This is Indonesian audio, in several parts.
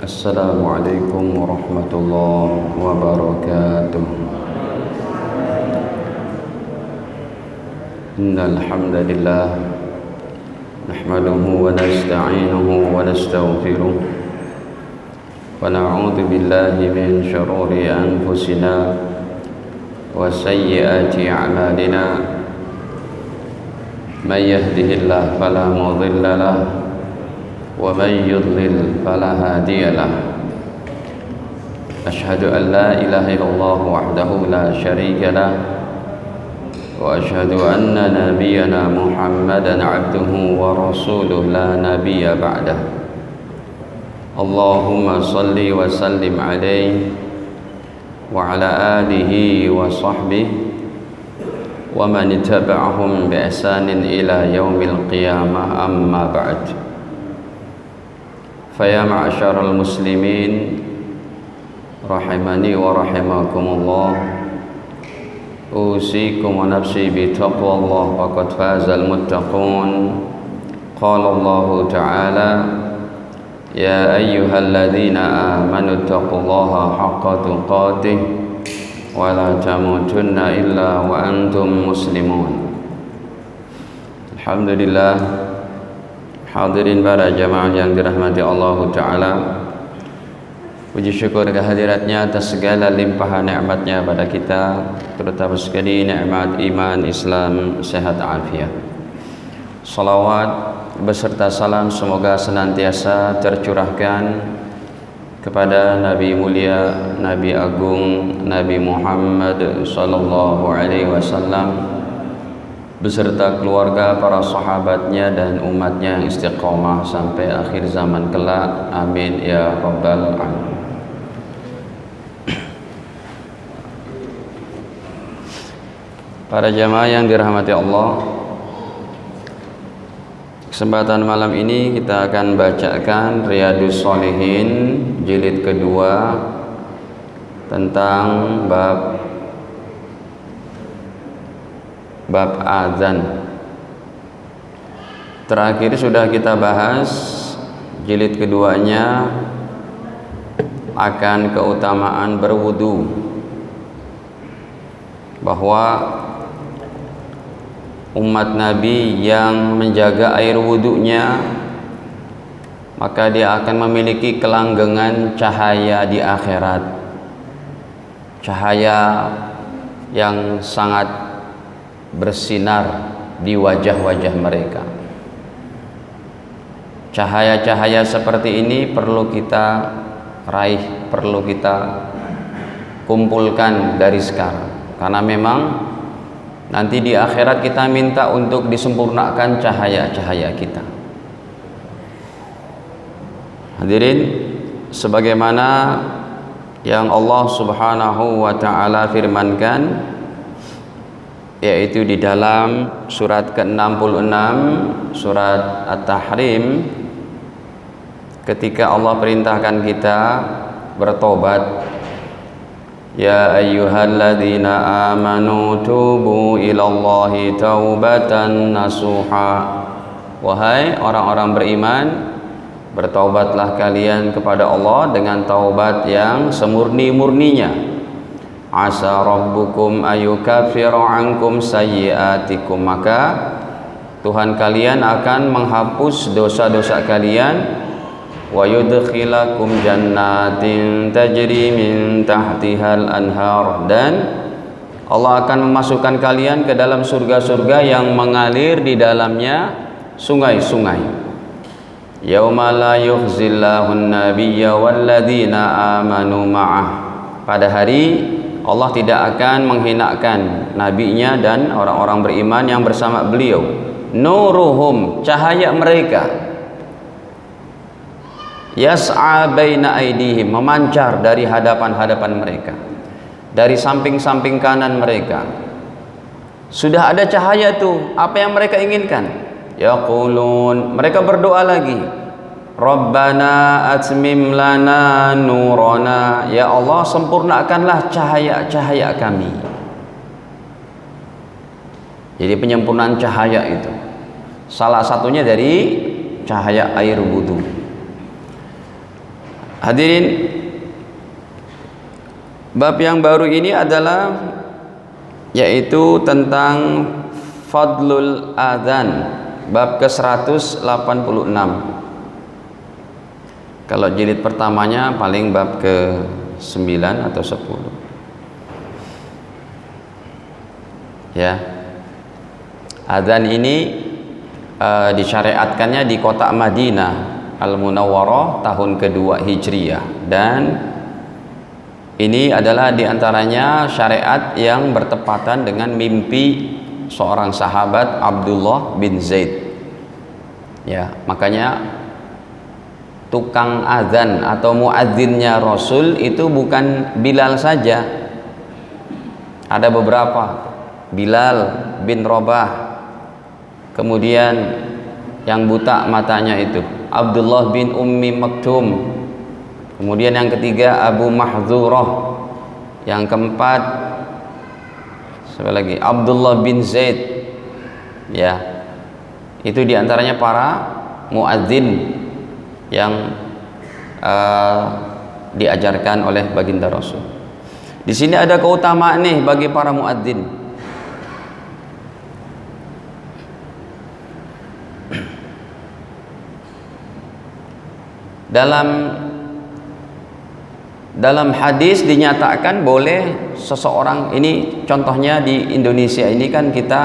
Assalamualaikum warahmatullahi wabarakatuh. Innal hamdalillah nahmaduhu wa nasta'inuhu wa nastaghfiruh wa na'udzu billahi min shururi anfusina wa sayyiati a'malina. May yahdihillahu fala mudilla lahu ومن يضلل فلا هادي له أشهد أن لا إله إلا الله وحده لا شريك له وأشهد أن نبينا محمدا عبده ورسوله لا نبي بعده اللهم صل وسلم عليه وعلى آله وصحبه ومن اتبعهم بإحسان إلى يوم القيامة أما بعد. Faya ma'asyaral muslimin rahimani wa rahimakumullah, usikum wa nafsi bi taqwallah faqad fazal muttaqun. Qala Allah ta'ala ya ayyuhalladzina amanu taqullaha haqqa tuqatih wa la tamutunna illa wa antum muslimun. Alhamdulillah, hadirin para jamaah yang dirahmati Allah Ta'ala, puji syukur kehadiratnya atas segala limpahan nikmatnya pada kita, terutama sekali nikmat iman, Islam, sehat, afiat. Salawat beserta salam semoga senantiasa tercurahkan kepada Nabi mulia, Nabi agung, Nabi Muhammad sallallahu alaihi wasallam beserta keluarga, para sahabatnya dan umatnya yang istiqomah sampai akhir zaman kelak. Amin ya rabbal alamin. Para jamaah yang dirahmati Allah, kesempatan malam ini kita akan bacakan Riyadhus Shalihin jilid kedua tentang bab azan. Terakhir sudah kita bahas jilid keduanya akan keutamaan berwudu, bahwa umat Nabi yang menjaga air wudunya maka dia akan memiliki kelanggengan cahaya di akhirat, cahaya yang sangat bersinar di wajah-wajah mereka. Cahaya-cahaya seperti ini perlu kita raih, perlu kita kumpulkan dari sekarang, karena memang nanti di akhirat kita minta untuk disempurnakan cahaya-cahaya kita. Hadirin, sebagaimana yang Allah Subhanahu wa ta'ala firmankan, yaitu di dalam surat ke-66 surat At-Tahrim, ketika Allah perintahkan kita bertobat, ya ayyuhalladzina amanu tubu ilallahi taubatan nasuha, wahai orang-orang beriman, bertaubatlah kalian kepada Allah dengan taubat yang semurni-murninya. Asa rabbukum ayukaffiru ankum sayyiatikum, maka Tuhan kalian akan menghapus dosa-dosa kalian, wa yudkhilakum jannatin tajri min tahtihal anhar, dan Allah akan memasukkan kalian ke dalam surga-surga yang mengalir di dalamnya sungai-sungai. Yauma la yukhzillahun nabiyya walladzina amanu ma'ah, pada hari Allah tidak akan menghinakan nabinya dan orang-orang beriman yang bersama beliau. Nuruhum, cahaya mereka, yas'a baina aydihim, memancar dari hadapan-hadapan mereka, dari samping-samping kanan mereka. Sudah ada cahaya tuh, apa yang mereka inginkan? Yaqulun, mereka berdoa lagi, Rabbana atmim lana nurana, ya Allah sempurnakanlah cahaya-cahaya kami. Jadi penyempurnaan cahaya itu salah satunya dari cahaya air wudu. Hadirin, bab yang baru ini adalah yaitu tentang fadlul adzan, bab ke-186. Kalau jilid pertamanya paling bab ke-9 atau 10. Ya. Adzan ini disyariatkannya di kota Madinah Al-Munawwarah tahun kedua Hijriyah, dan ini adalah diantaranya syariat yang bertepatan dengan mimpi seorang sahabat Abdullah bin Zaid. Ya, makanya tukang azan atau muadzinnya Rasul itu bukan Bilal saja, ada beberapa, Bilal bin Rabah, kemudian yang buta matanya itu Abdullah bin Ummi Maktum, kemudian yang ketiga Abu Mahdzurah, yang keempat siapa lagi, Abdullah bin Zaid. Ya, itu diantaranya para muadzin yang diajarkan oleh baginda Rasul. Di sini ada keutamaan nih bagi para muadzin. Dalam hadis dinyatakan boleh seseorang, ini contohnya di Indonesia ini kan kita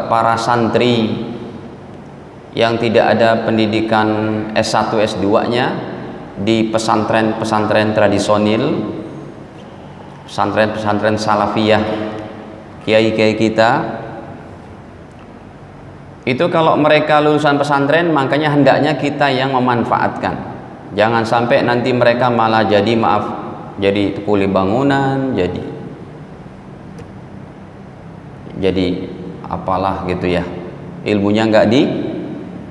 para santri yang tidak ada pendidikan S1 S2-nya di pesantren-pesantren tradisional, pesantren-pesantren salafiyah, kiai-kiai kita itu kalau mereka lulusan pesantren, makanya hendaknya kita yang memanfaatkan. Jangan sampai nanti mereka malah jadi jadi kuli bangunan, jadi apalah gitu ya, ilmunya nggak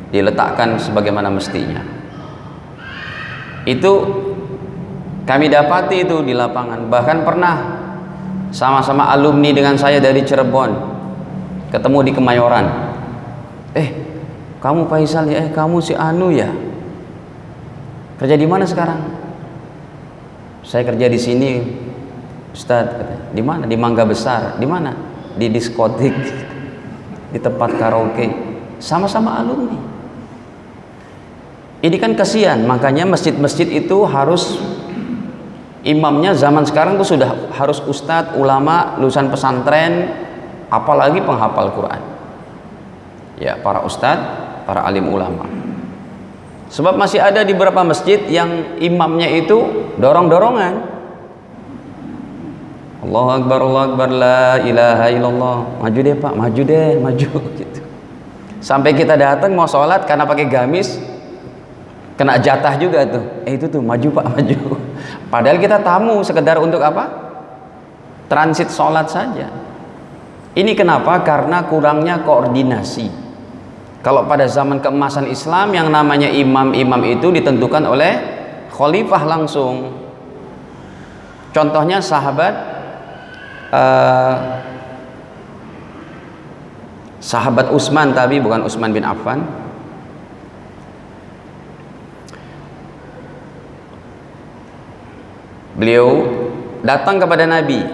diletakkan sebagaimana mestinya. Itu kami dapati itu di lapangan. Bahkan pernah sama-sama alumni dengan saya dari Cirebon ketemu di Kemayoran. Kamu Faisal ya? Kamu si Anu ya? Kerja di mana sekarang? Saya kerja di sini, Ustadz. Di mana? Di Mangga Besar. Di mana? Di diskotik, di tempat karaoke. Sama-sama alumni. Ini kan kasihan. Makanya masjid-masjid itu harus imamnya zaman sekarang tuh sudah harus ustadz, ulama, lulusan pesantren, apalagi penghafal Quran. Ya, para ustadz, para alim ulama. Sebab masih ada di beberapa masjid yang imamnya itu dorong-dorongan. Allahu Akbar, Allahu Akbar, la ilaha illallah. Maju deh Pak, maju deh, maju gitu. Sampai kita datang mau sholat karena pakai gamis, kena jatah juga tuh. Itu tuh maju Pak, maju. Padahal kita tamu sekedar untuk apa? Transit sholat saja. Ini kenapa? Karena kurangnya koordinasi. Kalau pada zaman keemasan Islam yang namanya imam-imam itu ditentukan oleh khalifah langsung. Contohnya sahabat Utsman, tapi bukan Utsman bin Affan. Beliau datang kepada Nabi,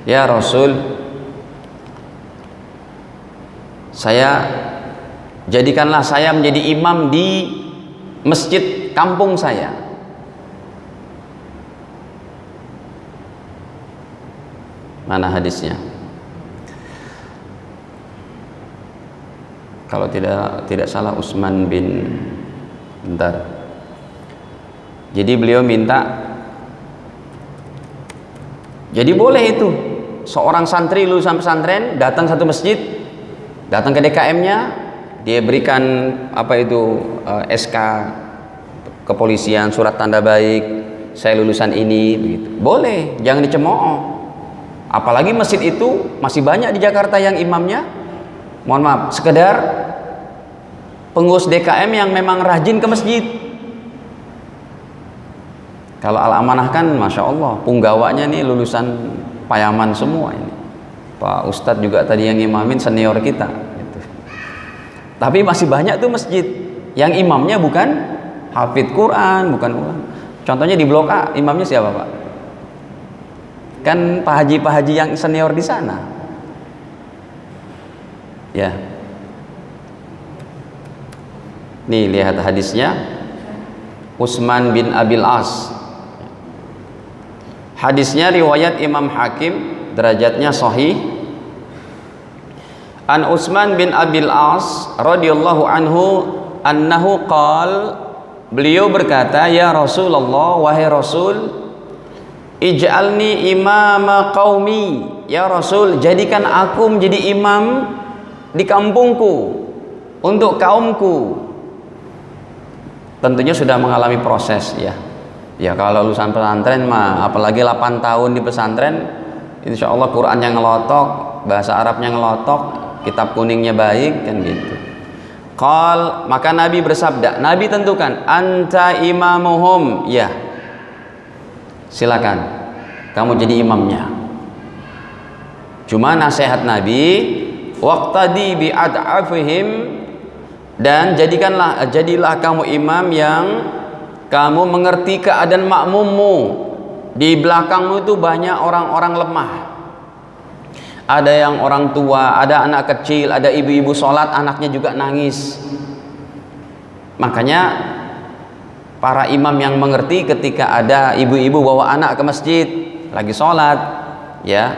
ya Rasul, jadikanlah saya menjadi imam di masjid kampung saya. Mana hadisnya? Kalau tidak salah Utsman bin bentar. Jadi beliau minta, jadi boleh itu seorang santri lulusan pesantren datang satu masjid, datang ke DKM-nya, dia berikan SK kepolisian, surat tanda baik, saya lulusan ini, begitu. Boleh, jangan dicemooh. Apalagi masjid itu masih banyak di Jakarta yang imamnya, mohon maaf, sekedar pengurus DKM yang memang rajin ke masjid. Kalau Al-Amanah kan Masya Allah, punggawanya nih lulusan Payaman semua ini. Pak Ustadz juga tadi yang imamin senior kita gitu. Tapi masih banyak tuh masjid yang imamnya bukan hafid Quran, bukan ulama. Contohnya di Blok A, imamnya siapa, Pak? Kan Pak Haji yang senior di sana. Ya. Nih lihat hadisnya. Utsman bin Abil As. Hadisnya riwayat Imam Hakim, derajatnya sahih. An Utsman bin Abil As radhiyallahu anhu annahu qal, beliau berkata, ya Rasulullah, wahai Rasul, ij'alni imama qaumi, ya Rasul, jadikan aku menjadi imam di kampungku untuk kaumku. Tentunya sudah mengalami proses ya. Ya kalau lulusan pesantren mah, apalagi 8 tahun di pesantren, insya Allah Qurannya ngelotok, bahasa Arabnya ngelotok, kitab kuningnya baik, kan gitu. Qal, maka Nabi bersabda, Nabi tentukan, anta imamuhum, ya silakan kamu jadi imamnya. Cuma nasihat Nabi, waqtadi bi'ad'afihim, dan jadilah kamu imam yang kamu mengerti keadaan makmummu. Di belakangmu itu banyak orang-orang lemah. Ada yang orang tua, ada anak kecil, ada ibu-ibu sholat, anaknya juga nangis. Makanya para imam yang mengerti ketika ada ibu-ibu bawa anak ke masjid lagi sholat, ya,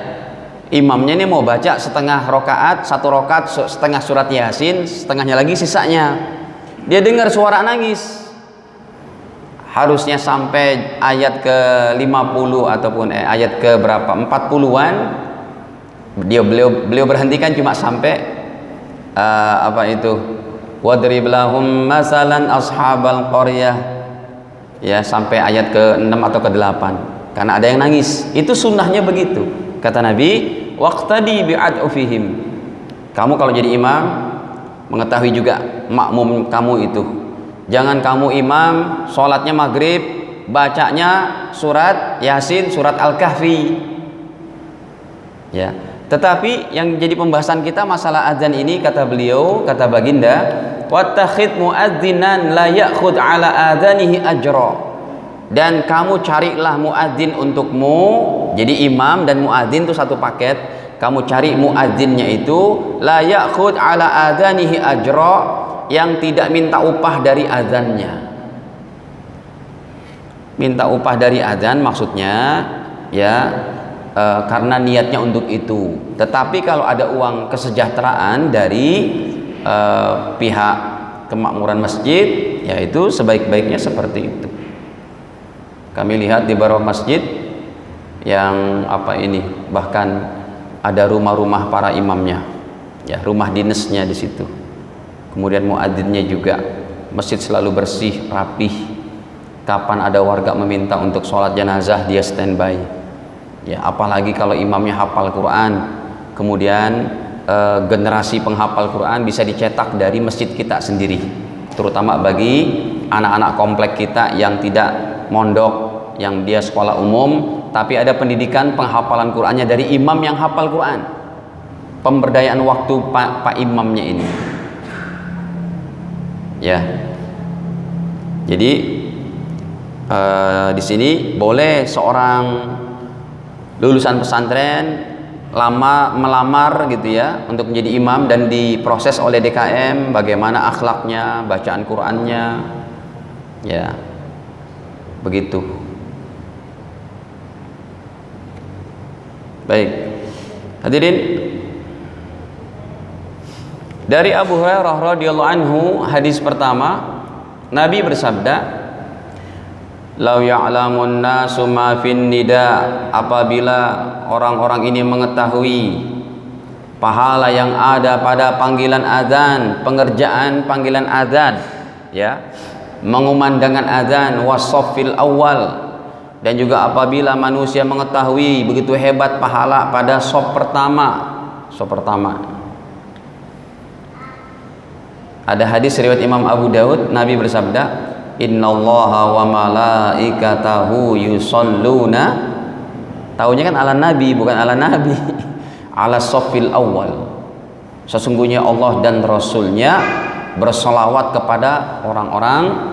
imamnya ini mau baca setengah rokaat, 1 rokaat setengah surat Yasin, setengahnya lagi sisanya. Dia dengar suara nangis, harusnya sampai ayat ke 50 ataupun ayat ke berapa, 40-an, beliau berhentikan cuma sampai apa itu, wadrib lahum masalan ashabal qaryah, ya, sampai ayat ke 6 atau ke 8, karena ada yang nangis. Itu sunnahnya begitu. Kata Nabi, waqtadi bi'ad'ufihim, kamu kalau jadi imam mengetahui juga makmum kamu itu. Jangan kamu imam sholatnya maghrib bacanya surat Yasin, surat Al-Kahfi, ya. Tetapi yang jadi pembahasan kita masalah azan ini, kata beliau, kata baginda, wattakhid muadzinan la ya'khud ala adzanihi ajra, dan kamu carilah muadzin untukmu. Jadi imam dan muadzin itu satu paket. Kamu cari muadzinnya itu la ya'khud ala adzanihi ajra, yang tidak minta upah dari azannya. Minta upah dari azan maksudnya ya karena niatnya untuk itu. Tetapi kalau ada uang kesejahteraan dari pihak kemakmuran masjid, yaitu sebaik-baiknya seperti itu. Kami lihat di beberapa masjid yang bahkan ada rumah-rumah para imamnya, ya, rumah dinasnya di situ. Kemudian muadzinnya juga, masjid selalu bersih, rapih. Kapan ada warga meminta untuk sholat jenazah, dia standby. Ya, apalagi kalau imamnya hafal Quran, kemudian generasi penghafal Quran bisa dicetak dari masjid kita sendiri, terutama bagi anak-anak komplek kita yang tidak mondok, yang dia sekolah umum, tapi ada pendidikan penghafalan Qurannya dari imam yang hafal Quran. Pemberdayaan waktu pak imamnya ini, ya. Jadi di sini boleh seorang lulusan pesantren melamar gitu ya untuk menjadi imam, dan diproses oleh DKM bagaimana akhlaknya, bacaan Qurannya, ya, begitu. Baik, hadirin, dari Abu Hurairah radhiyallahu anhu, hadis pertama, Nabi bersabda, lau ya'lamun nasu ma fin nida, apabila orang-orang ini mengetahui pahala yang ada pada panggilan azan, pengerjaan panggilan azan, ya, mengumandangkan azan, wasoffil awal, dan juga apabila manusia mengetahui begitu hebat pahala pada shop pertama. Ada hadis riwayat Imam Abu Daud, Nabi bersabda, innallaha wa malaikatahu yusholluna, taunya kan ala nabi, bukan ala nabi, ala soffil awal, sesungguhnya Allah dan Rasulnya bersolawat kepada orang-orang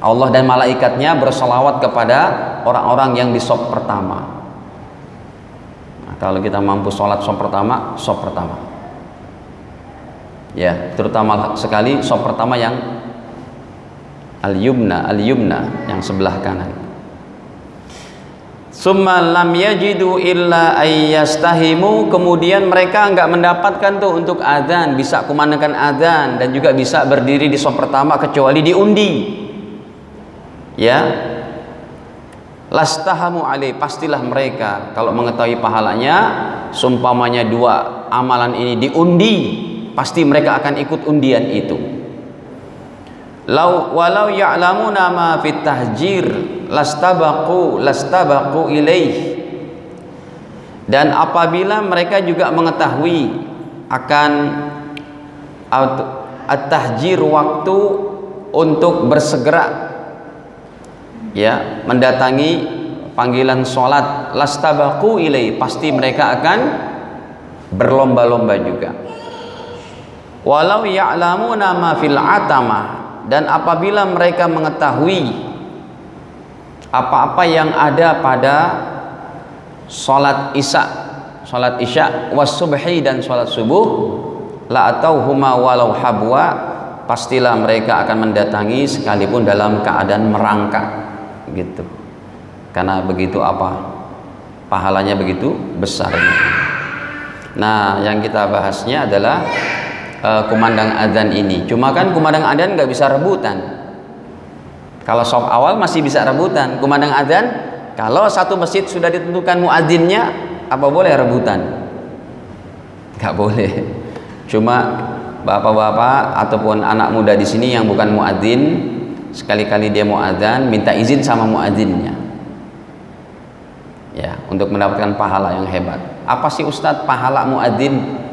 Allah dan malaikatnya bersolawat kepada orang-orang yang di shaf pertama. Nah, kalau kita mampu sholat shaf pertama, ya, terutama sekali shaf pertama yang al-yumna yang sebelah kanan. Summa lam yajidu illa ayyastahimu, kemudian mereka enggak mendapatkan tuh untuk azan, bisa kumandangkan azan dan juga bisa berdiri di shaf pertama kecuali diundi. Ya, lastahamu alaih, pastilah mereka kalau mengetahui pahalanya, sumpamanya dua amalan ini diundi, pasti mereka akan ikut undian itu. Walau ya'lamuna ma fit tahjir lastabaqu ilaih, dan apabila mereka juga mengetahui akan at-tahjir, waktu untuk bersegera, ya, mendatangi panggilan sholat, lastabaqu ilaih, pasti mereka akan berlomba-lomba juga. Walau ya'lamuna ma fil atamah, dan apabila mereka mengetahui apa-apa yang ada pada sholat isya was-subhi dan sholat subuh, la atauhuma walau habwa, pastilah mereka akan mendatangi sekalipun dalam keadaan merangkak gitu, karena begitu pahalanya begitu besarnya. Nah, yang kita bahasnya adalah kumandang adzan ini. Cuma kan kumandang adzan nggak bisa rebutan. Kalau shaf awal masih bisa rebutan. Kumandang adzan, kalau satu masjid sudah ditentukan muadzinnya, apa boleh rebutan? Nggak boleh. Cuma bapak-bapak ataupun anak muda di sini yang bukan muadzin, sekali-kali dia mau adzan, minta izin sama muadzinnya, ya, untuk mendapatkan pahala yang hebat. Apa sih Ustadz pahala muadzin?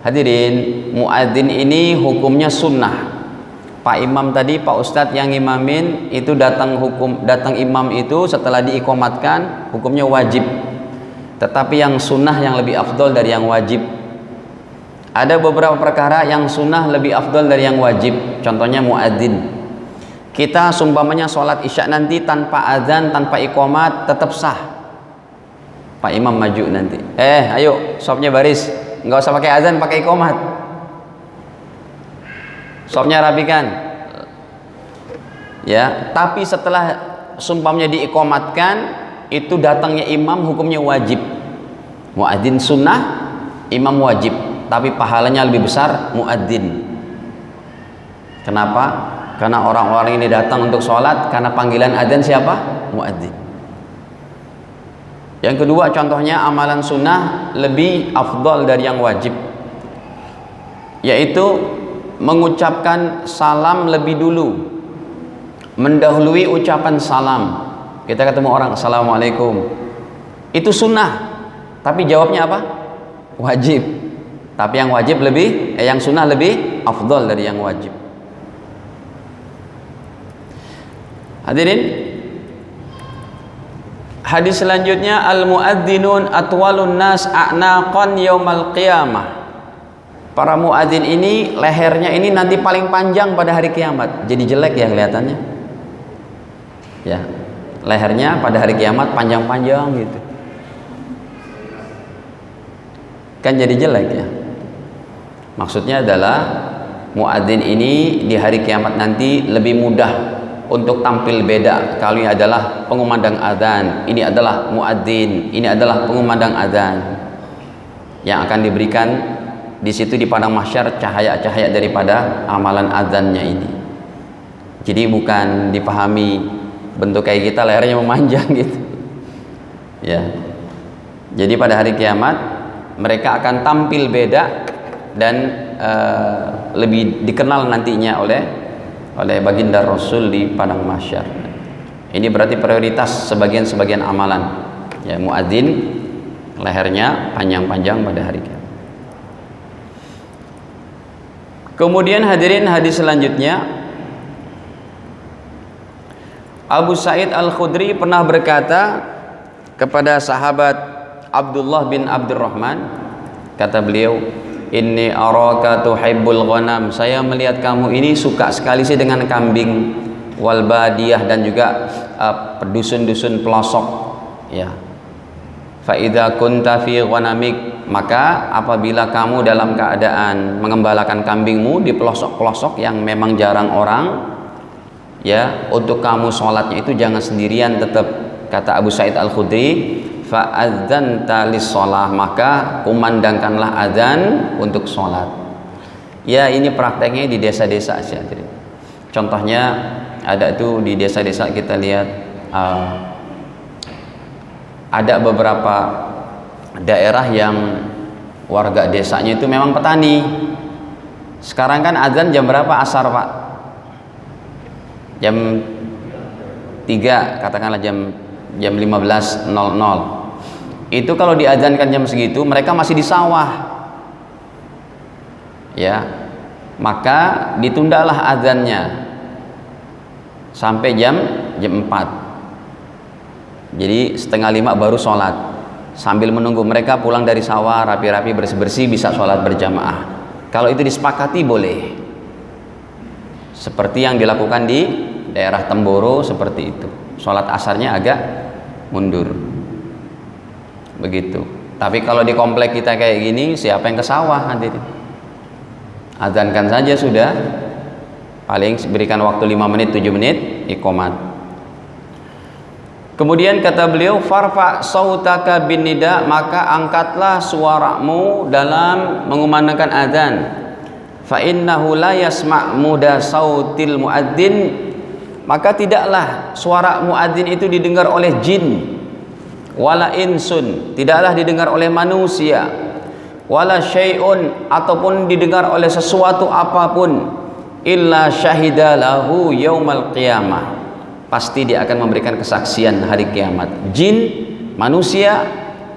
Hadirin, muadzin ini hukumnya sunnah. Pak Imam tadi, Pak Ustadz yang imamin itu datang imam itu setelah diikomatkan, hukumnya wajib. Tetapi yang sunnah yang lebih afdol dari yang wajib. Ada beberapa perkara yang sunnah lebih afdol dari yang wajib. Contohnya muadzin. Kita sumpamanya sholat isya nanti tanpa azan, tanpa ikomat, tetap sah. Pak Imam maju nanti. Ayo, shafnya baris. Nggak usah pakai azan, pakai iqomat. Shafnya rapikan. Ya, tapi setelah sumpamnya diiqomatkan, itu datangnya imam hukumnya wajib. Muadzin sunnah, imam wajib, tapi pahalanya lebih besar muadzin. Kenapa? Karena orang-orang ini datang untuk sholat karena panggilan adzan siapa? Muadzin. Yang kedua, contohnya amalan sunnah lebih afdal dari yang wajib, yaitu mengucapkan salam lebih dulu, mendahului ucapan salam. Kita ketemu orang, assalamualaikum, itu sunnah, tapi jawabnya apa? Wajib. Tapi yang wajib yang sunnah lebih afdal dari yang wajib. Hadirin, hadis selanjutnya, al-muadzzinun atwalun nas a'naqan yaumal qiyamah. Para muadzin ini lehernya ini nanti paling panjang pada hari kiamat. Jadi jelek ya kelihatannya. Ya, lehernya pada hari kiamat panjang-panjang gitu. Kan jadi jelek ya. Maksudnya adalah muadzin ini di hari kiamat nanti lebih mudah untuk tampil beda. Kalau ini adalah pengumandang adzan, ini adalah muadzin, ini adalah pengumandang adzan, yang akan diberikan di situ di padang mahsyar cahaya-cahaya daripada amalan adzannya ini. Jadi bukan dipahami bentuk kayak kita lehernya memanjang gitu. Ya. Jadi pada hari kiamat mereka akan tampil beda dan lebih dikenal nantinya oleh baginda Rasul di padang mahsyar. Ini berarti prioritas sebagian amalan. Ya, muadzin lehernya panjang-panjang pada hari kiamat. Kemudian hadirin, hadis selanjutnya, Abu Sa'id Al-Khudri pernah berkata kepada sahabat Abdullah bin Abdurrahman, kata beliau, inni araka tuhibbul ghanam, saya melihat kamu ini suka sekali sih dengan kambing, wal badiyah, dan juga dusun-dusun pelosok, ya. Fa idza kunta fi ghanamik, maka apabila kamu dalam keadaan mengembalakan kambingmu di pelosok-pelosok yang memang jarang orang, ya, untuk kamu sholatnya itu jangan sendirian tetap. Kata Abu Sa'id Al-Khudri, fa adzanta lis-shalah, maka kumandangkanlah azan untuk sholat. Ya, ini prakteknya di desa-desa saja. Contohnya ada itu di desa-desa, kita lihat ada beberapa daerah yang warga desanya itu memang petani. Sekarang kan azan jam berapa asar, Pak? Jam 3, katakanlah jam 15.00. Itu kalau diazankan jam segitu, mereka masih di sawah, ya, maka ditundalah azannya sampai jam 4. Jadi 4:30 baru sholat, sambil menunggu mereka pulang dari sawah rapi-rapi bersih-bersih, bisa sholat berjamaah. Kalau itu disepakati boleh, seperti yang dilakukan di daerah Temboro, seperti itu. Sholat asarnya agak mundur, begitu. Tapi kalau di komplek kita kayak gini, siapa yang ke sawah nanti? Azankan saja sudah, paling berikan waktu 5 menit 7 menit iqomat. Kemudian kata beliau, farfa sautaka bin nida, maka angkatlah suaramu dalam mengumandangkan azan. Fa innahu la yasma' muda sautil muadzin, maka tidaklah suara muadzin itu didengar oleh jin, wala insun, tidaklah didengar oleh manusia, wala syai'un, ataupun didengar oleh sesuatu apapun, illa syahida lahu yaumal qiyamah, pasti dia akan memberikan kesaksian hari kiamat. Jin, manusia,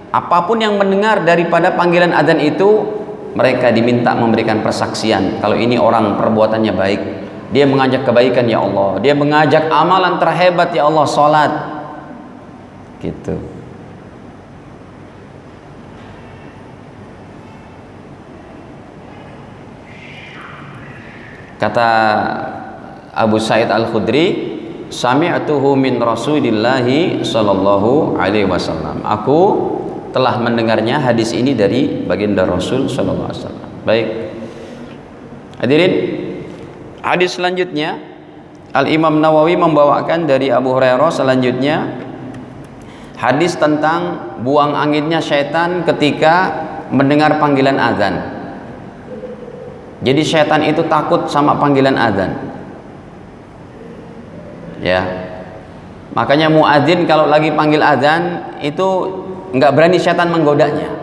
apapun yang mendengar daripada panggilan azan itu, mereka diminta memberikan persaksian kalau ini orang perbuatannya baik, dia mengajak kebaikan, ya Allah, dia mengajak amalan terhebat, ya Allah, sholat, gitu. Kata Abu Sa'id Al-Khudri, sami'tuhu min Rasulillahi sallallahu alaihi wasallam, aku telah mendengarnya hadis ini dari baginda Rasul sallallahu alaihi wasallam. Baik, hadirin, hadis selanjutnya Al-Imam Nawawi membawakan dari Abu Hurairah selanjutnya, hadis tentang buang anginnya syaitan ketika mendengar panggilan azan. Jadi syaitan itu takut sama panggilan azan, ya. Makanya muadzin kalau lagi panggil azan itu nggak berani syaitan menggodanya.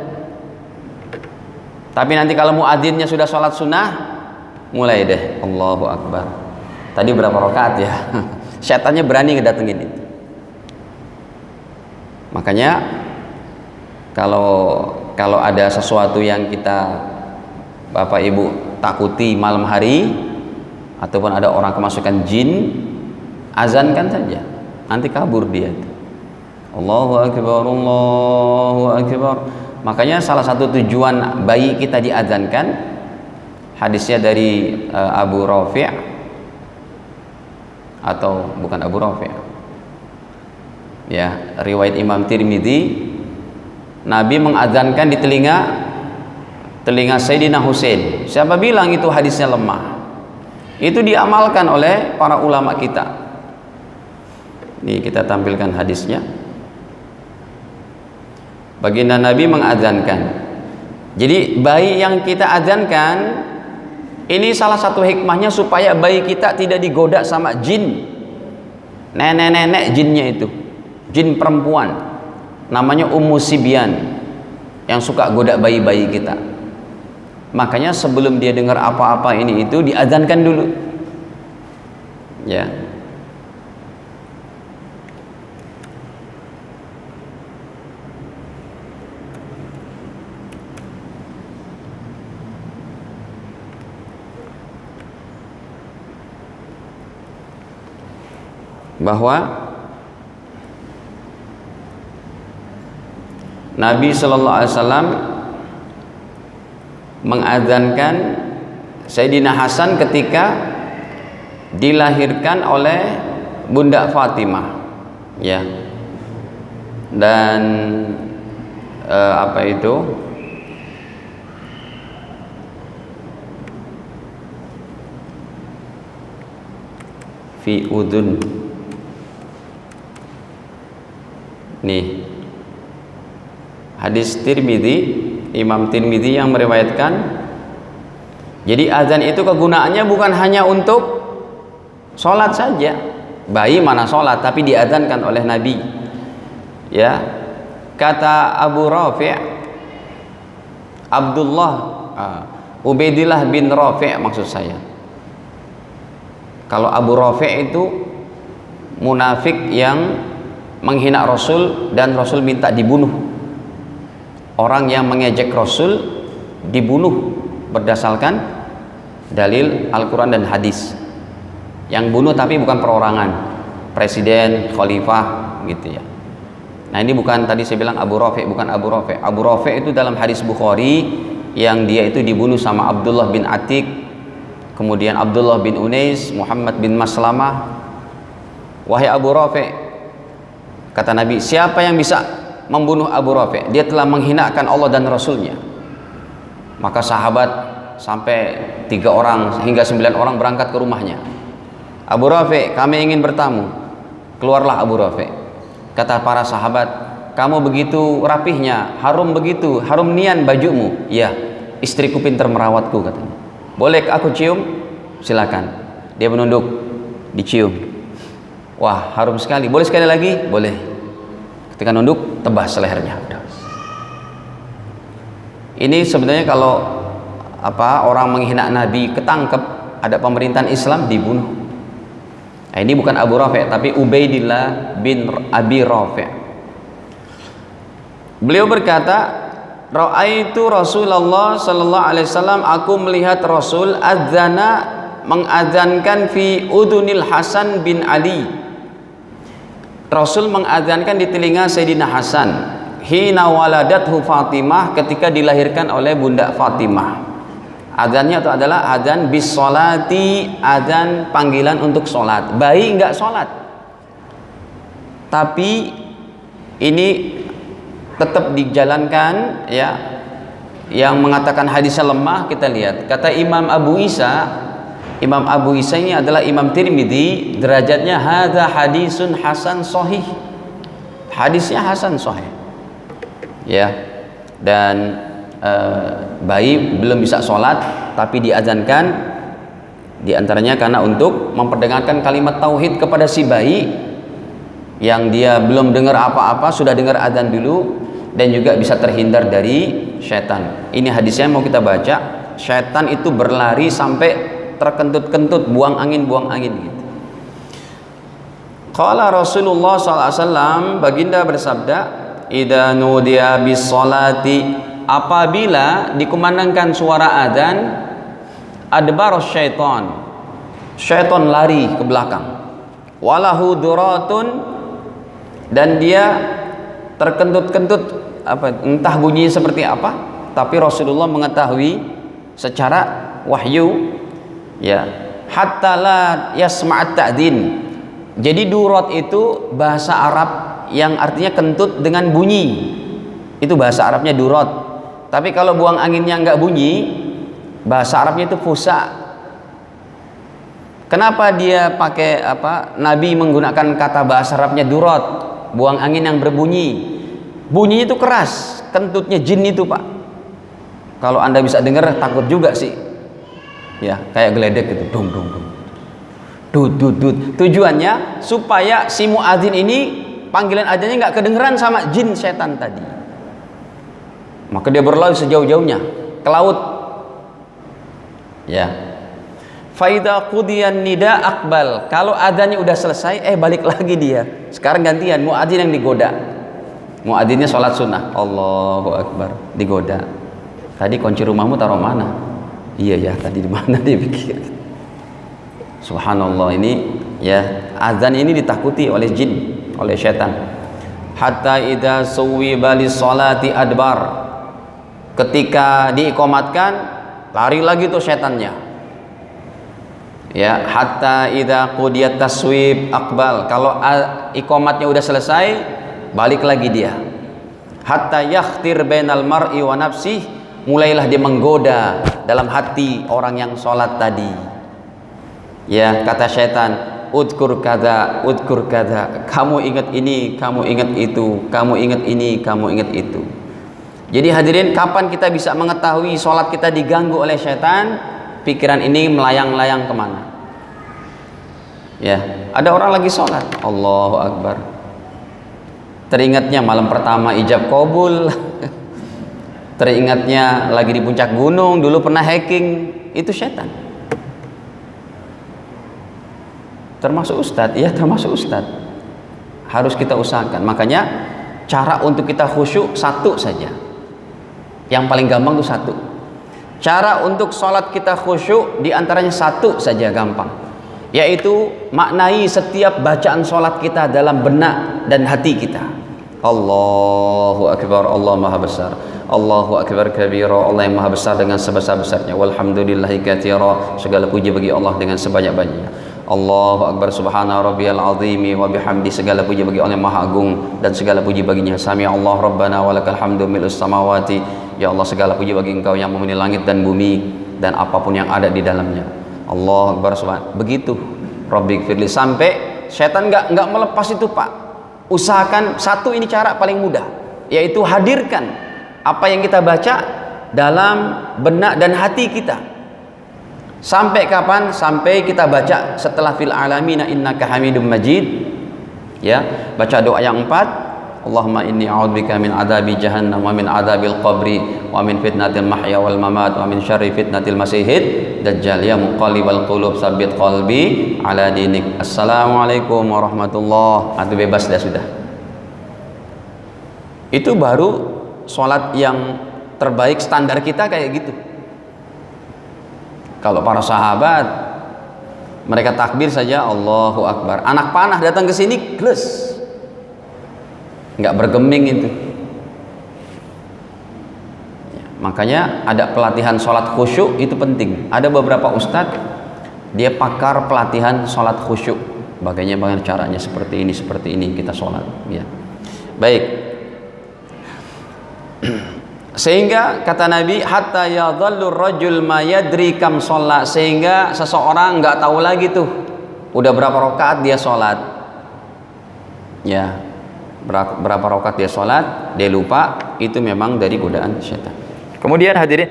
Tapi nanti kalau muadzinnya sudah sholat sunnah, mulai deh Allahu Akbar. Tadi berapa rakaat ya? Syaitannya berani ngedatengin itu. Makanya kalau ada sesuatu yang kita, Bapak Ibu, takuti malam hari, ataupun ada orang kemasukan jin, azankan saja, nanti kabur dia. Allahu Akbar, Allahu Akbar. Makanya salah satu tujuan bayi kita diazankan, hadisnya dari Abu Rafi', atau bukan Abu Rafi', ya, riwayat Imam Tirmidzi, Nabi mengazankan di telinga Sayyidina Husain. Siapa bilang itu hadisnya lemah? Itu diamalkan oleh para ulama kita. Nih kita tampilkan hadisnya. Baginda Nabi mengazankan. Jadi bayi yang kita azankan ini salah satu hikmahnya supaya bayi kita tidak digoda sama jin, nenek-nenek jinnya itu, jin perempuan namanya Ummu Sibyan yang suka goda bayi-bayi kita. Makanya sebelum dia dengar apa-apa ini itu diazankan dulu, ya. Bahwa Nabi Shallallahu Alaihi Wasallam mengadzankan Sayyidina Hasan ketika dilahirkan oleh Bunda Fatimah, ya. Dan apa itu? Fi udun. Nih, hadis Tirmidzi, Imam Tirmidzi yang meriwayatkan. Jadi azan itu kegunaannya bukan hanya untuk sholat saja. Bayi mana sholat, tapi diazankan oleh Nabi. Ya, kata Abu Rafi', Abdullah, Ubaidillah bin Rafi' maksud saya. Kalau Abu Rafi' itu munafik yang menghina Rasul dan Rasul minta dibunuh. Orang yang mengejek Rasul dibunuh berdasarkan dalil Al-Quran dan hadis. Yang bunuh tapi bukan perorangan, presiden, khalifah gitu ya. Nah ini bukan, tadi saya bilang Abu Rafi', bukan Abu Rafi'. Abu Rafi' itu dalam hadis Bukhari yang dia itu dibunuh sama Abdullah bin Atik, kemudian Abdullah bin Unais, Muhammad bin Maslamah. Wahai Abu Rafi', kata Nabi, siapa yang bisa membunuh Abu Rafi'? Dia telah menghinakan Allah dan Rasulnya. Maka sahabat sampai 3 orang hingga 9 orang berangkat ke rumahnya. Abu Rafi', kami ingin bertamu. Keluarlah Abu Rafi'. Kata para sahabat, kamu begitu rapihnya, harum begitu, harum nian bajumu. Ya, istriku pintar merawatku katanya. Boleh aku cium? Silakan. Dia menunduk, dicium. Wah, harum sekali. Boleh sekali lagi? Boleh. Ketika nunduk, tebas lehernya. Ini sebenarnya kalau orang menghina Nabi ketangkep, ada pemerintahan Islam dibunuh. Nah, ini bukan Abu Rafi', tapi Ubaidillah bin Abi Rafi'. Beliau berkata, ra'aitu Rasulullah sallallahu alaihi wasallam, aku melihat Rasul adzana, mengadzankan fi udunil Hasan bin Ali. Rasul mengadzankan di telinga Sayyidina Hasan hina waladathu Fatimah, ketika dilahirkan oleh Bunda Fatimah. Adzannya itu adalah adzan bis sholati, adzan panggilan untuk sholat. Bayi enggak sholat, tapi ini tetap dijalankan ya. Yang mengatakan hadisnya lemah, kita lihat kata Imam Abu Isa. Imam Abu Isa ini adalah Imam Tirmidzi, derajatnya hadza hadisun hasan sahih. Hadisnya hasan sahih. Ya. Dan bayi belum bisa sholat tapi diazankan, diantaranya karena untuk memperdengarkan kalimat tauhid kepada si bayi yang dia belum dengar apa-apa, sudah dengar azan dulu, dan juga bisa terhindar dari syaitan. Ini hadisnya mau kita baca. Syaitan itu berlari sampai terkentut-kentut, buang angin gitu. Qala Rasulullah SAW, baginda bersabda, idza nudiya bis sholati, apabila dikumandangkan suara adzan, adbar syaitan, syaitan lari ke belakang, walahu duratun, dan dia terkentut-kentut, entah bunyinya seperti apa, tapi Rasulullah mengetahui secara wahyu ya, hatta la yasma'at ta'din. Jadi durat itu bahasa Arab yang artinya kentut dengan bunyi, itu bahasa Arabnya durat. Tapi kalau buang anginnya enggak bunyi, bahasa Arabnya itu fusa. Kenapa dia pakai Nabi menggunakan kata bahasa Arabnya durat, buang angin yang berbunyi? Bunyinya itu keras, kentutnya jin itu, Pak. Kalau Anda bisa dengar, takut juga sih. Ya, kayak geledek gitu, dung dung dung. Dut dut dut. Tujuannya supaya si muadzin ini panggilan adzannya enggak kedengeran sama jin setan tadi. Maka dia berlari sejauh-jauhnya ke laut. Ya. Faida qudiyan nida akbal. Kalau adzannya udah selesai, balik lagi dia. Sekarang gantian muadzin yang digoda. Muadzinnya sholat sunnah. Allahu Akbar, digoda. Tadi kunci rumahmu taruh mana? Iya ya, tadi di mana dia pikir. Subhanallah, ini ya, azan ini ditakuti oleh jin, oleh syaitan. Hatta idza suwiba lis sholati adbar. Ketika diikomatkan, lari lagi tuh setannya. Ya, hatta idza qudiyat taswib aqbal. Kalau iqamatnya udah selesai, balik lagi dia. Hatta yakhtir bainal mar'i wa nafsih, mulailah dia menggoda dalam hati orang yang sholat tadi. Ya, kata syaitan, udkur kada, kamu ingat ini, kamu ingat itu, kamu ingat ini, kamu ingat itu. Jadi hadirin, kapan kita bisa mengetahui sholat kita diganggu oleh syaitan? Pikiran ini melayang-layang kemana? Ya, ada orang lagi sholat, Allahu Akbar, teringatnya malam pertama ijab kabul, teringatnya lagi di puncak gunung, dulu pernah hiking. Itu syaitan. Termasuk ustadz, ya termasuk ustadz. Harus kita usahakan. Makanya cara untuk kita khusyuk satu saja. Yang paling gampang itu satu. Cara untuk sholat kita khusyuk diantaranya satu saja gampang, yaitu maknai setiap bacaan sholat kita dalam benak dan hati kita. Allahu Akbar, Allah Maha Besar. Allahu Akbar kabira, Allah yang Maha Besar dengan sebesar-besarnya. Walhamdulillahi katsira, segala puji bagi Allah dengan sebanyak-banyaknya. Allahu Akbar, subhana rabbiyal azimi wa bihamdi, segala puji bagi Allah yang Maha Agung dan segala puji baginya. Sami Allah rabbana walakal hamdu mil'us samawati. Ya Allah, segala puji bagi Engkau yang memiliki langit dan bumi dan apapun yang ada di dalamnya. Allahu Akbar, subhana. Begitu Rabbik firli, sampai syaitan nggak melepas itu, Pak. Usahakan satu, ini cara paling mudah, yaitu hadirkan apa yang kita baca dalam benak dan hati kita. Sampai kapan? Sampai kita baca setelah fil alamina innaka hamidum majid. Ya, baca doa yang 4. Allahumma inni a'udzubika min adabi jahannam wa min adabil qabri wa min fitnatil mahya wal mamat wa min syarri fitnatil masihid dajjal. Ya muqallibal qulub tsabbit qalbi ala dinik. Assalamualaikum warahmatullahi. Itu bebas dah sudah. Itu baru sholat yang terbaik, standar kita kayak gitu. Kalau para sahabat, mereka takbir saja Allahu Akbar, anak panah datang ke sini gles, nggak bergeming itu. Ya, makanya ada pelatihan sholat khusyuk, itu penting. Ada beberapa ustadz, dia pakar pelatihan sholat khusyuk, bagaimana caranya, seperti ini kita sholat. Ya, baik. Sehingga kata Nabi, hatta yadhallu rajul ma yadri kam sholat, sehingga seseorang nggak tahu lagi tuh udah berapa rakaat dia sholat. Ya, berapa rakaat dia sholat, dia lupa. Itu memang dari godaan syaitan. Kemudian hadirin,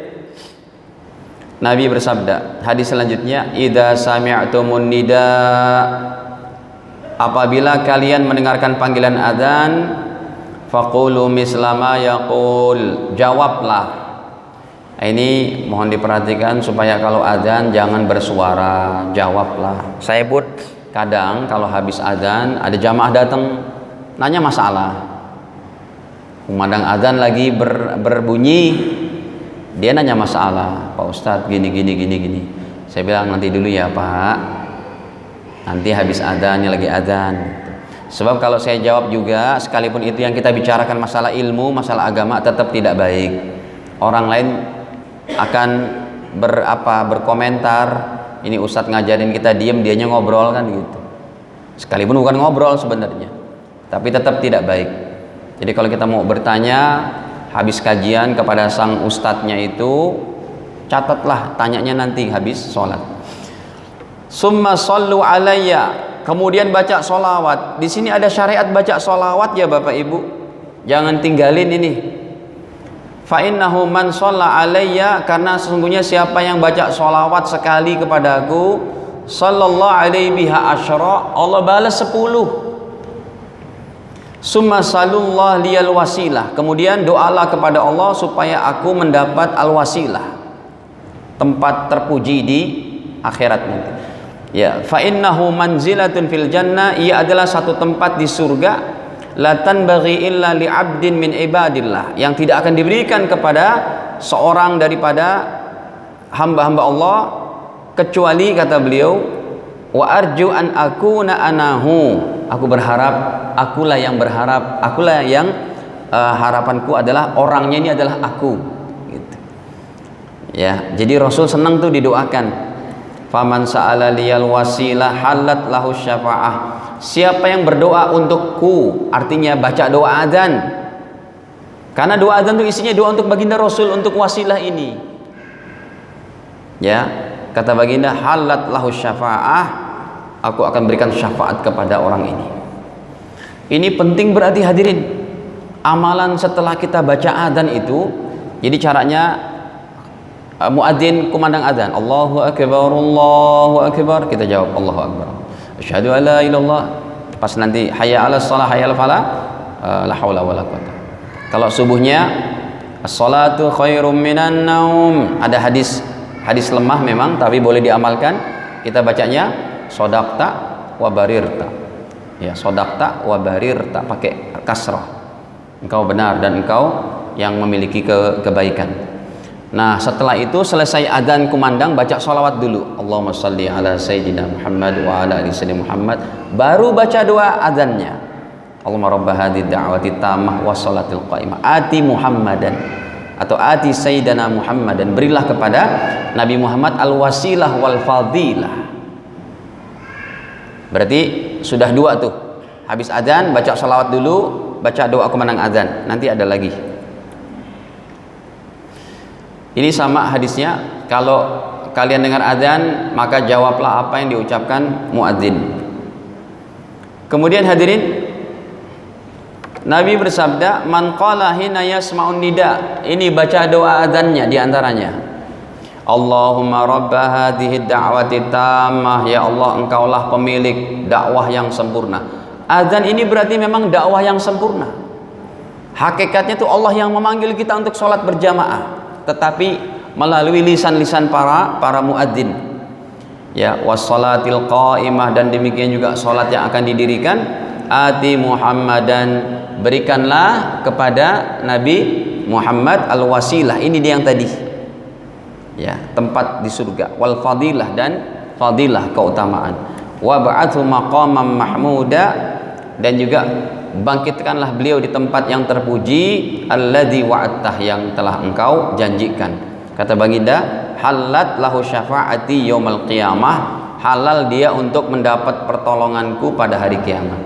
Nabi bersabda, hadis selanjutnya, idza sami'tumun nida, apabila kalian mendengarkan panggilan adzan, faqulu mislama yaqul, jawablah. Ini mohon diperhatikan supaya kalau adzan jangan bersuara, jawablah. Saya pun kadang kalau habis adzan ada jamaah datang nanya masalah, memandang adzan lagi berbunyi, dia nanya masalah, Pak Ustadz gini. Saya bilang nanti dulu ya Pak, nanti habis adzannya lagi adzan. Sebab kalau saya jawab juga, sekalipun itu yang kita bicarakan masalah ilmu, masalah agama, tetap tidak baik. Orang lain akan berkomentar, ini ustadz ngajarin kita diem, dianya ngobrol kan gitu. Sekalipun bukan ngobrol sebenarnya, tapi tetap tidak baik. Jadi kalau kita mau bertanya habis kajian kepada sang ustadznya itu, catatlah tanyanya nanti habis sholat. Summa sallu alayya, kemudian baca sholawat. Di sini ada syariat baca sholawat ya Bapak Ibu, jangan tinggalin ini. Fa innahu man shalla alayya, karena sesungguhnya siapa yang baca sholawat sekali kepadaku, sallallahu alaihi biha asyra, Allah balas 10. Summa salullah liyal wasilah, kemudian doalah kepada Allah supaya aku mendapat al wasilah, tempat terpuji di akhirat nanti. Ya, fa innahu manzilatun fil jannah, ia adalah satu tempat di surga, la tanbaghi illa li 'abdin min ibadillah, yang tidak akan diberikan kepada seorang daripada hamba-hamba Allah kecuali, kata beliau, wa arju an akuna anahu, aku berharap, akulah yang harapanku adalah orangnya ini adalah aku gitu. Ya, jadi Rasul senang tuh didoakan. Faman sa'ala liyal wasilah halat lahu syafa'ah. Siapa yang berdoa untukku, artinya baca doa azan. Karena doa azan itu isinya doa untuk baginda Rasul, untuk wasilah ini. Ya, kata baginda, halat lahu syafa'ah, aku akan berikan syafaat kepada orang ini. Ini penting berarti hadirin. Amalan setelah kita baca azan itu, jadi caranya muadzin kumandang azan, Allahu akbar, kita jawab Allahu akbar, asyhadu an la ilaha illallah. Pas nanti hayya 'alas shalah, hayya 'alal falah, la haula wala quwata. Kalau subuhnya as-salatu khairum minan naum, ada hadis lemah memang tapi boleh diamalkan. Kita bacanya sodaqta wa barirta, ya, sodaqta wa barirta, pakai kasrah, engkau benar dan engkau yang memiliki kebaikan. Nah, setelah itu selesai adzan kumandang, baca sholawat dulu, Allahumma shalli ala sayyidina Muhammad wa ala ali sayyidina Muhammad, baru baca doa adzannya, Allahumma rabba hadhihi da'wati tammah wa sholatil qa'imah ati Muhammadan, atau ati sayyidina Muhammadan, berilah kepada Nabi Muhammad al wasilah wal fadilah. Berarti sudah dua tuh, habis adzan baca sholawat dulu, baca doa kumandang adzan, nanti ada lagi. Ini sama hadisnya, kalau kalian dengar adzan maka jawablah apa yang diucapkan muadzin. Kemudian hadirin, Nabi bersabda, man qala hina yasma'un nida, ini baca doa adzannya diantaranya, Allahumma rabba hadhihi da'wati tammah, ya Allah engkaulah pemilik dakwah yang sempurna. Adzan ini berarti memang dakwah yang sempurna. Hakikatnya itu Allah yang memanggil kita untuk sholat berjamaah, tetapi melalui lisan-lisan para muadzin, ya, wassalatil qaimah, dan demikian juga salat yang akan didirikan, ati Muhammadan, berikanlah kepada Nabi Muhammad al wasilah, ini dia yang tadi, ya, tempat di surga, wal fadilah, dan fadilah, keutamaan, wa ba'athu maqaman mahmuda, dan juga bangkitkanlah beliau di tempat yang terpuji, alladzi wa'attah, yang telah engkau janjikan. Kata baginda, halat lahu syafa'ati yaumal qiyamah, halal dia untuk mendapat pertolonganku pada hari kiamat.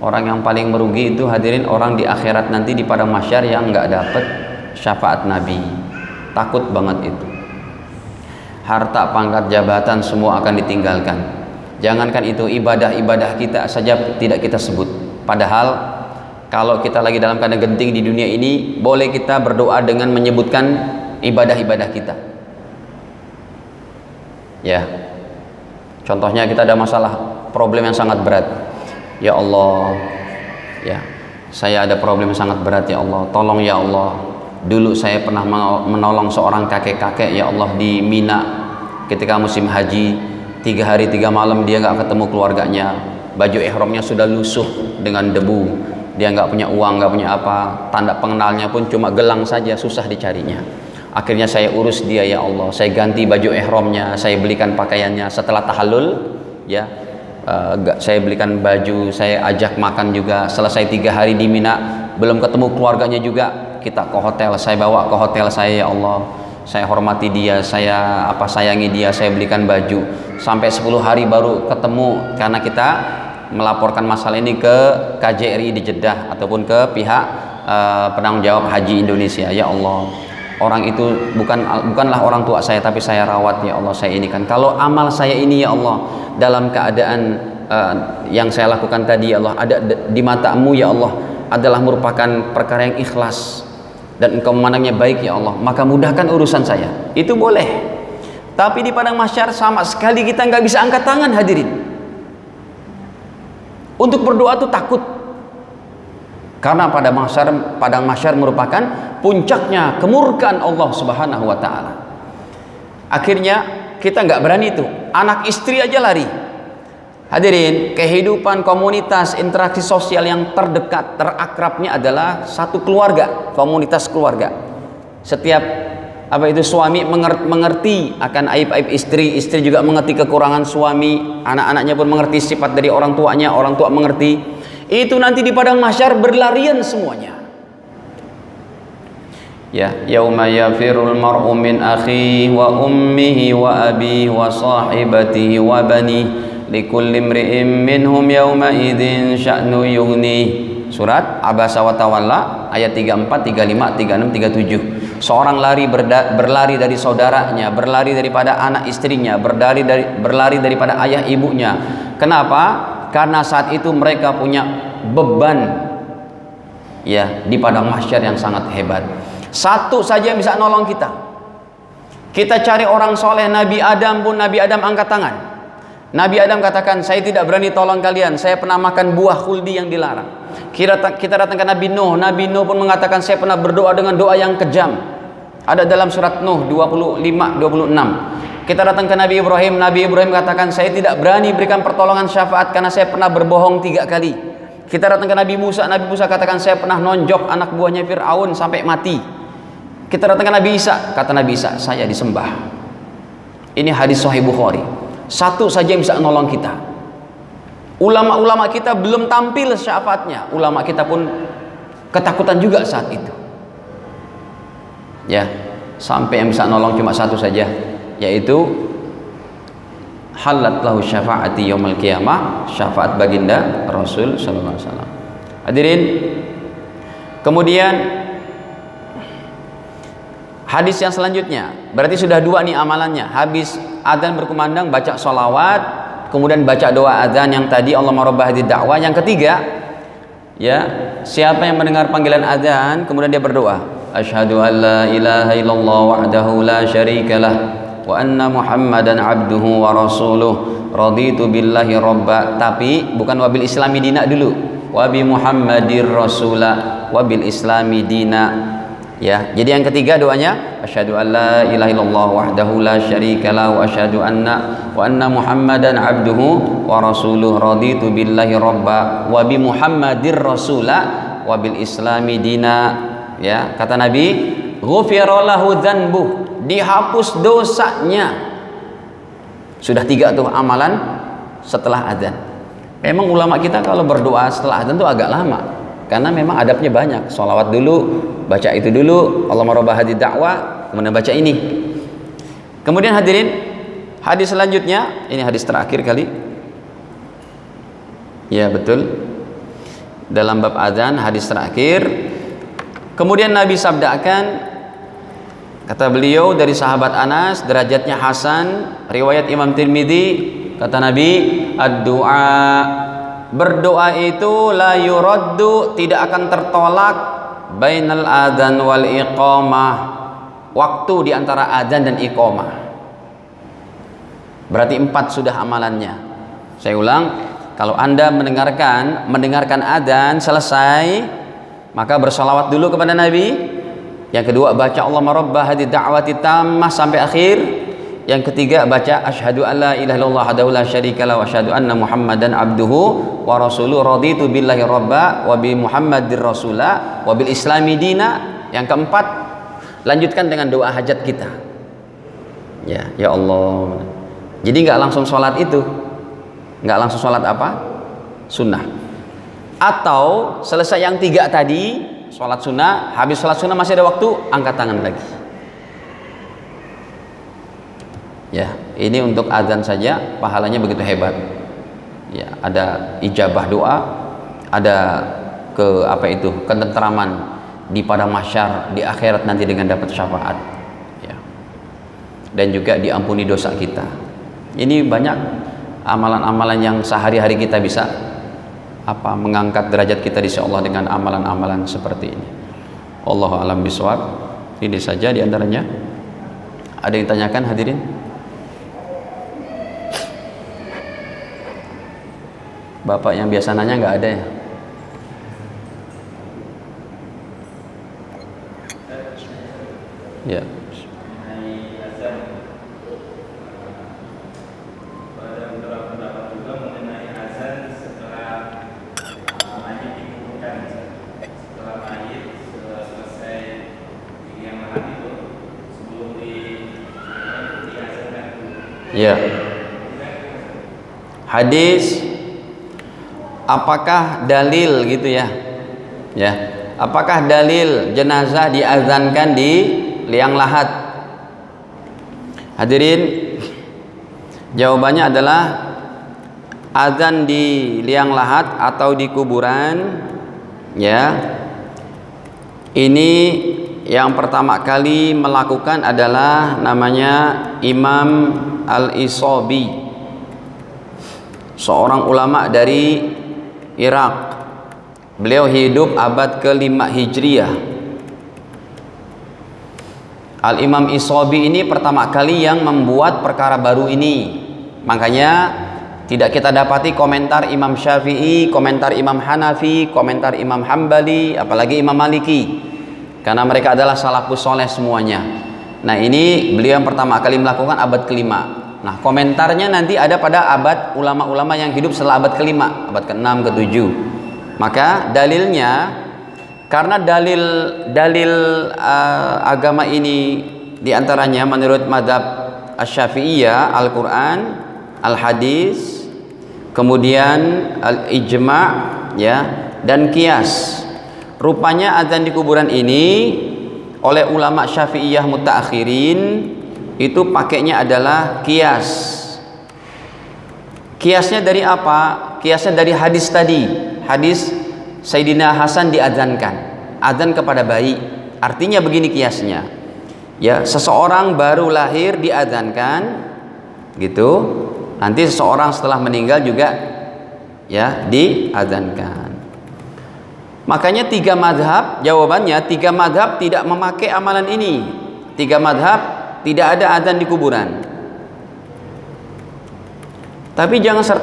Orang yang paling merugi itu hadirin, orang di akhirat nanti di padang mahsyar yang enggak dapat syafaat Nabi. Takut banget itu. Harta, pangkat, jabatan semua akan ditinggalkan. Jangankan itu, ibadah-ibadah kita saja tidak kita sebut. Padahal kalau kita lagi dalam keadaan genting di dunia ini, boleh kita berdoa dengan menyebutkan ibadah-ibadah kita. Ya, contohnya kita ada masalah, problem yang sangat berat. Ya Allah, ya, saya ada problem yang sangat berat, ya Allah, tolong ya Allah. Dulu saya pernah menolong seorang kakek-kakek, ya Allah, di Mina ketika musim haji, 3 hari 3 malam dia nggak ketemu keluarganya. Baju ihramnya sudah lusuh dengan debu, dia nggak punya uang, nggak punya apa, tanda pengenalnya pun cuma gelang saja, susah dicarinya. Akhirnya saya urus dia, ya Allah, saya ganti baju ihramnya, saya belikan pakaiannya. Setelah tahallul, ya, saya belikan baju, saya ajak makan juga. Selesai 3 hari di Mina, belum ketemu keluarganya juga, kita ke hotel, saya bawa ke hotel saya, ya Allah, saya hormati dia, saya sayangi dia, saya belikan baju. Sampai 10 hari baru ketemu, karena kita melaporkan masalah ini ke KJRI di Jeddah ataupun ke pihak penanggung jawab haji Indonesia. Ya Allah, orang itu bukanlah orang tua saya, tapi saya rawat, ya Allah, saya ini kan. Kalau amal saya ini, ya Allah, dalam keadaan yang saya lakukan tadi, ya Allah, ada di matamu, ya Allah, adalah merupakan perkara yang ikhlas dan engkau memandangnya baik, ya Allah, maka mudahkan urusan saya. Itu boleh. Tapi di padang mahsyar sama sekali kita nggak bisa angkat tangan, hadirin. Untuk berdoa itu takut. Karena padang mahsyar merupakan puncaknya kemurkaan Allah Subhanahu wa taala. Akhirnya kita nggak berani itu. Anak istri aja lari. Hadirin, kehidupan komunitas, interaksi sosial yang terdekat, terakrabnya adalah satu keluarga, komunitas keluarga. Setiap suami mengerti akan aib-aib istri, istri juga mengerti kekurangan suami, anak-anaknya pun mengerti sifat dari orang tuanya, orang tua mengerti. Itu nanti di padang mahsyar berlarian semuanya. Ya, yauma yafirul mar'u min akhihi wa ummihi wa abihi wa sahibatihi wa banihi likulli imri'in minhum yauma idzin sya'nu yughni. Surat Abasa wa Tawalla ayat 34, 35, 36, 37. Seorang berlari dari saudaranya, berlari daripada anak istrinya, berlari daripada ayah ibunya. Kenapa? Karena saat itu mereka punya beban ya di padang mahsyar yang sangat hebat. Satu saja yang bisa nolong kita. Kita cari orang soleh, Nabi Adam pun, Nabi Adam angkat tangan. Nabi Adam katakan, saya tidak berani tolong kalian, saya pernah makan buah khuldi yang dilarang. Kita datang ke Nabi Nuh. Nabi Nuh pun mengatakan, saya pernah berdoa dengan doa yang kejam. Ada dalam surat Nuh 25, 26. Kita datang ke Nabi Ibrahim. Nabi Ibrahim katakan, saya tidak berani berikan pertolongan syafaat karena saya pernah berbohong 3 kali. Kita datang ke Nabi Musa. Nabi Musa katakan, saya pernah nonjok anak buahnya Fir'aun sampai mati. Kita datang ke Nabi Isa. Kata Nabi Isa, saya disembah. Ini hadis Sahih Bukhari. Satu saja yang bisa nolong kita. Ulama-ulama kita belum tampil syafaatnya. Ulama kita pun ketakutan juga saat itu. Ya, sampai yang bisa nolong cuma satu saja, yaitu halat lahu syafaati yaumil qiyamah, syafaat baginda Rasul sallallahu alaihi wasallam. Hadirin, kemudian hadis yang selanjutnya, berarti sudah 2 nih amalannya. Habis adzan berkumandang baca sholawat, kemudian baca doa adzan yang tadi Allahumma rabb hadhihi da'wah. Yang ketiga, ya, siapa yang mendengar panggilan adzan kemudian dia berdoa, asyhadu an la ilaha illallah wahdahu la syarikalah wa anna muhammadan abduhu wa rasuluh raditu billahi robba. Tapi bukan wabil islami dina dulu, wabi muhammadir rasula wabil islami dina. Ya, jadi yang ketiga doanya asyhadu an la ilaha illallah wahdahu la syarikalah wa asyhadu anna muhammadan abduhu wa rasuluh raditu billahi robba wabi muhammadir rasula wabil islami dina. Ya, kata Nabi, ghufira lahu dzanbuh, dihapus dosanya. Sudah 3 tuh amalan setelah adzan. Memang ulama kita kalau berdoa setelah adzan itu agak lama, karena memang adabnya banyak. Sholawat dulu, baca itu dulu, Allahumma rabb hadhihi da'wah, kemudian baca ini. Kemudian hadirin, hadis selanjutnya, ini hadis terakhir kali. Ya betul, dalam bab adzan hadis terakhir. Kemudian Nabi sabdakan, kata beliau dari sahabat Anas, derajatnya hasan, riwayat Imam Tirmidzi, kata Nabi, ad-du'a, berdoa itu la yuraddu, tidak akan tertolak, bainal adzan wal iqamah, waktu di antara adzan dan iqamah. Berarti 4 sudah amalannya. Saya ulang, kalau Anda mendengarkan adzan selesai, maka bersalawat dulu kepada Nabi. Yang kedua, baca Allahumma rabb hadhihi da'wati tammah sampai akhir. Yang ketiga, baca asyhadu an la ilaha illallah wahdahu la syarikalah wa asyhadu anna muhammadan abduhu wa rasuluh raditu billahi rabba wa bi muhammadir rasula wa bil islami dina. Yang keempat, lanjutkan dengan doa hajat kita. Ya Allah. Jadi nggak langsung sholat itu, nggak langsung sholat apa? Sunnah. Atau selesai yang 3 tadi, sholat sunnah, habis sholat sunnah masih ada waktu, angkat tangan lagi. Ya, ini untuk azan saja pahalanya begitu hebat. Ya, ada ijabah doa, ada ketentraman di padang mahsyar di akhirat nanti dengan dapat syafaat. Ya. Dan juga diampuni dosa kita. Ini banyak amalan-amalan yang sehari-hari kita bisa mengangkat derajat kita di sisi Allah dengan amalan-amalan seperti ini. Wallahu a'lam bishawab. Ini saja di antaranya. Ada yang tanyakan hadirin? Bapak yang biasa nanya nggak ada ya? Ya. Ya. Hadis apakah dalil gitu ya? Ya. Apakah dalil jenazah diazankan di liang lahat? Hadirin, jawabannya adalah azan di liang lahat atau di kuburan, ya. Ini yang pertama kali melakukan adalah namanya Imam Al-Isabi, seorang ulama dari Irak. Beliau hidup abad ke-5 Hijriah. Al-Imam Isabi ini pertama kali yang membuat perkara baru ini. Makanya tidak kita dapati komentar Imam Syafi'i, komentar Imam Hanafi, komentar Imam Hambali, apalagi Imam Maliki, karena mereka adalah salafus soleh semuanya. Nah, ini beliau yang pertama kali melakukan abad ke-5. Nah, komentarnya nanti ada pada abad ulama-ulama yang hidup setelah abad ke-5, abad ke-6, ke-7. Maka dalilnya, karena dalil agama ini diantaranya menurut madhab Asy-Syafi'iyah Al-Quran, Al-Hadis, kemudian Al-Ijma', ya, dan Qiyas. Rupanya azan di kuburan ini oleh ulama Syafi'iyah mutaakhirin itu pakainya adalah Qiyas. Qiyasnya dari apa? Qiyasnya dari hadis tadi. Hadis Sayyidina Hasan diazankan, azan kepada bayi. Artinya begini qiyasnya, ya, seseorang baru lahir diazankan, gitu. Nanti seseorang setelah meninggal juga, ya, diazankan. Makanya 3 madhab, jawabannya 3 madhab tidak memakai amalan ini. 3 madhab tidak ada azan di kuburan. Tapi jangan serta